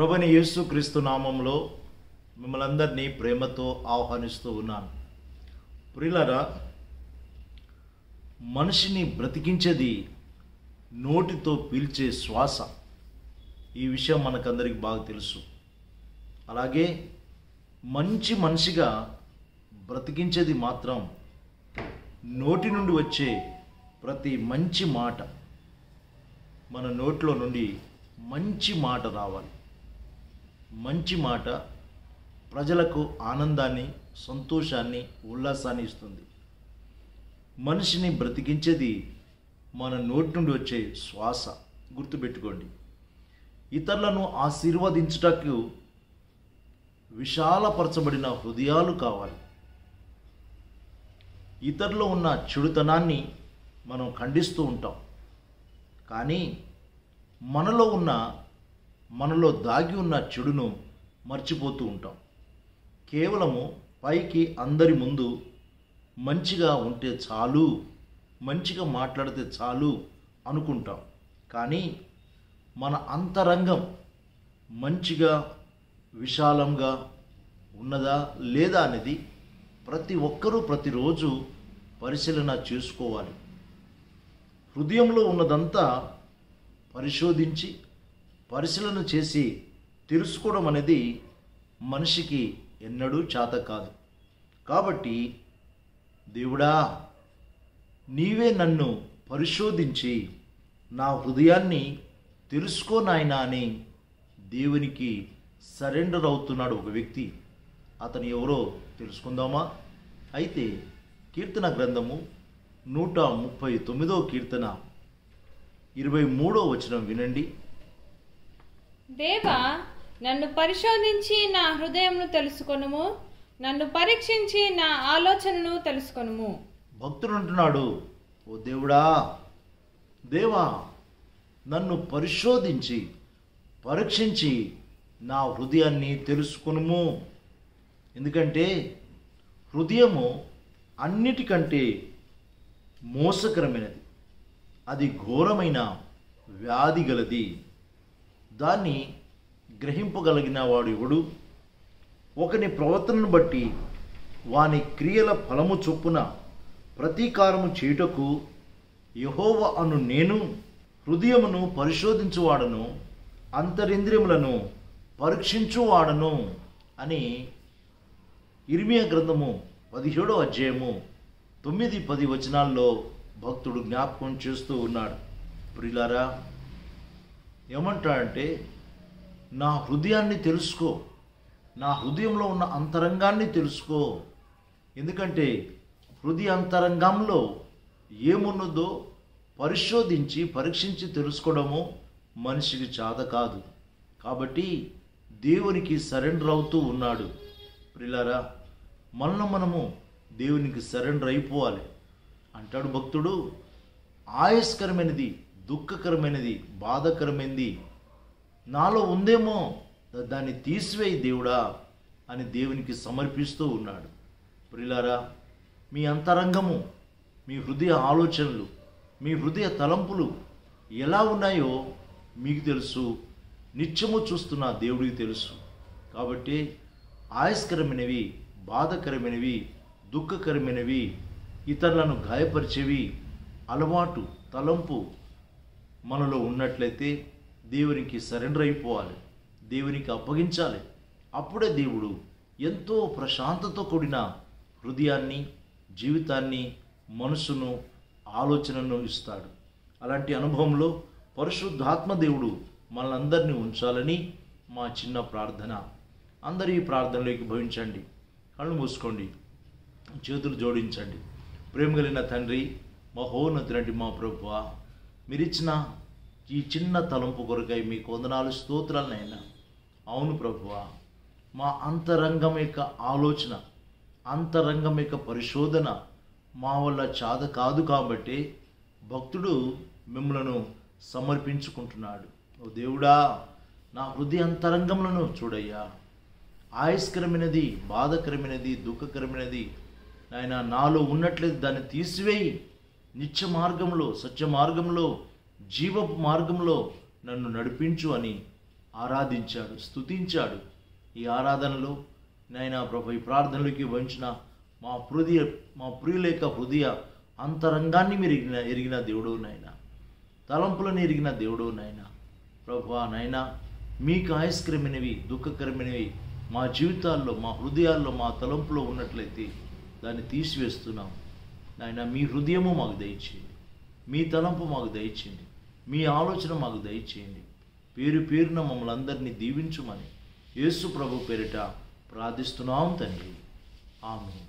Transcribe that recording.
ప్రభువైన యేసుక్రీస్తు నామములో మిమ్మల్ని అందరినీ ప్రేమతో ఆహ్వానిస్తూ ఉన్నాను. ప్రియులారా, మనిషిని బ్రతికించేది నోటితో పీల్చే శ్వాస. ఈ విషయం మనకందరికి బాగా తెలుసు. అలాగే మంచి మనిషిగా బ్రతికించేది మాత్రం నోటి నుండి వచ్చే ప్రతి మంచి మాట. మన నోట్లో నుండి మంచి మాట రావాలి. మంచి మాట ప్రజలకు ఆనందాన్ని, సంతోషాన్ని, ఉల్లాసాన్ని ఇస్తుంది. మనిషిని బ్రతికించేది మన నోటి నుండి వచ్చే శ్వాస. గుర్తుపెట్టుకోండి. ఇతరులను ఆశీర్వదించుటకు విశాలపరచబడిన హృదయాలు కావాలి. ఇతరులో ఉన్న చెడుతనాన్ని మనం ఖండిస్తూ ఉంటాం, కానీ మనలో దాగి ఉన్న చెడును మర్చిపోతూ ఉంటాం. కేవలము పైకి అందరి ముందు మంచిగా ఉంటే చాలు, మంచిగా మాట్లాడితే చాలు అనుకుంటాం. కానీ మన అంతరంగం మంచిగా విశాలంగా ఉన్నదా లేదా అనేది ప్రతి ఒక్కరూ ప్రతిరోజు పరిశీలన చేసుకోవాలి. హృదయంలో ఉన్నదంతా పరిశోధించి పరిశీలన చేసి తెలుసుకోవడం అనేది మనిషికి ఎన్నడూ చేత కాదు. కాబట్టి దేవుడా, నీవే నన్ను పరిశోధించి నా హృదయాన్ని తెలుసుకో నాయనా అని దేవునికి సరెండర్ అవుతున్నాడు ఒక వ్యక్తి. అతను ఎవరో తెలుసుకుందామా? అయితే కీర్తన గ్రంథము 139వ కీర్తన 23వ వచనం వినండి. దేవా, నన్ను పరిశోధించి నా హృదయమును తెలుసుకొనుము, నన్ను పరీక్షించి నా ఆలోచనను తెలుసుకొనుము. భక్తుడు అంటున్నాడు, ఓ దేవుడా, దేవా, నన్ను పరిశోధించి పరీక్షించి నా హృదయాన్ని తెలుసుకొనుము. ఎందుకంటే హృదయము అన్నిటికంటే మోసకరమైనది, అది ఘోరమైన వ్యాధి గలది. దాన్ని గ్రహింపగలిగిన వాడు ఎవడు? ఒకని ప్రవర్తనను బట్టి వాని క్రియల ఫలము చొప్పున ప్రతీకారము చేయుటకు యెహోవా అను నేను హృదయమును పరిశోధించువాడను, అంతరింద్రియములను పరీక్షించువాడను అని ఇర్మియా గ్రంథము 17వ అధ్యాయము 9-10 వచనాల్లో భక్తుడు జ్ఞాపకం చేస్తూ ఉన్నాడు. ప్రియులారా, ఏమంటాడంటే, నా హృదయాన్ని తెలుసుకో, నా హృదయంలో ఉన్న అంతరంగాన్ని తెలుసుకో. ఎందుకంటే హృదయ అంతరంగంలో ఏమున్నదో పరిశోధించి పరీక్షించి తెలుసుకోవడము మనిషికి చేత కాదు. కాబట్టి దేవునికి సరెండర్ అవుతూ ఉన్నాడు. ప్రియులారా, మనము దేవునికి సరెండర్ అయిపోవాలి. అంటాడు భక్తుడు, ఆయాస్కరమైనది, దుఃఖకరమైనది, బాధకరమైనది నాలో ఉందేమో, దాన్ని తీసివేయి దేవుడా అని దేవునికి సమర్పిస్తూ ఉన్నాడు. ప్రియులారా, మీ అంతరంగము, మీ హృదయ ఆలోచనలు, మీ హృదయ తలంపులు ఎలా ఉన్నాయో మీకు తెలుసు, నిత్యము చూస్తున్న దేవుడికి తెలుసు. కాబట్టి ఆయాస్కరమైనవి, బాధకరమైనవి, దుఃఖకరమైనవి, ఇతరులను గాయపరిచేవి అలవాటు, తలంపు మనలో ఉన్నట్లయితే దేవునికి సరెండర్ అయిపోవాలి, దేవునికి అప్పగించాలి. అప్పుడే దేవుడు ఎంతో ప్రశాంతతో కూడిన హృదయాన్ని, జీవితాన్ని, మనసును, ఆలోచనను ఇస్తాడు. అలాంటి అనుభవంలో పరిశుద్ధాత్మ దేవుడు మనందరినీ ఉంచాలని మా చిన్న ప్రార్థన. అందరూ ఈ ప్రార్థనలోకి భవించండి. కళ్ళు మూసుకోండి, చేతులు జోడించండి. ప్రేమ కలిగిన తండ్రి, మహోన్నతులంటి మా ప్రభువా, మీరిచ్చిన ఈ చిన్న తలంపు కొరకై మీకు వందనాలు, స్తోత్రాలనైనా. అవును ప్రభువా, మా అంతరంగం యొక్క ఆలోచన, అంతరంగం యొక్క పరిశోధన మా వల్ల చాద కాదు. కాబట్టి భక్తుడు మిమ్మలను సమర్పించుకుంటున్నాడు. ఓ దేవుడా, నా హృదయ అంతరంగములను చూడయ్యా. ఆయాస్కరమైనది, బాధకరమైనది, దుఃఖకరమైనది నాయన నాలో ఉన్నట్లయితే దాన్ని తీసివేయి. నిత్య మార్గంలో, సత్య మార్గంలో, జీవపు మార్గంలో నన్ను నడిపించు అని ఆరాధించాడు, స్తుతించాడు. ఈ ఆరాధనలో నాయనా ప్రభు, ఈ ప్రార్థనలోకి వంచిన మా ప్రియుల యొక్క హృదయ అంతరంగాన్ని మీరు ఎరిగిన దేవుడు నాయనా, తలంపులను ఎరిగిన దేవుడు నాయనా. ప్రభువా నాయనా, మీకు ఆయస్కరమైనవి, దుఃఖకరమైనవి మా జీవితాల్లో, మా హృదయాల్లో, మా తలంపులో ఉన్నట్లయితే దాన్ని తీసివేస్తున్నాం నాయనా. మీ హృదయము మాకు దయచేయండి, మీ తలంపు మాకు దయచేయండి, మీ ఆలోచన మాకు దయచేయండి. పేరు పేరున మమ్మల్ని అందరినీ దీవించుమని యేసు ప్రభు పేరిట ప్రార్థిస్తున్నాం తండ్రి. ఆమేన్.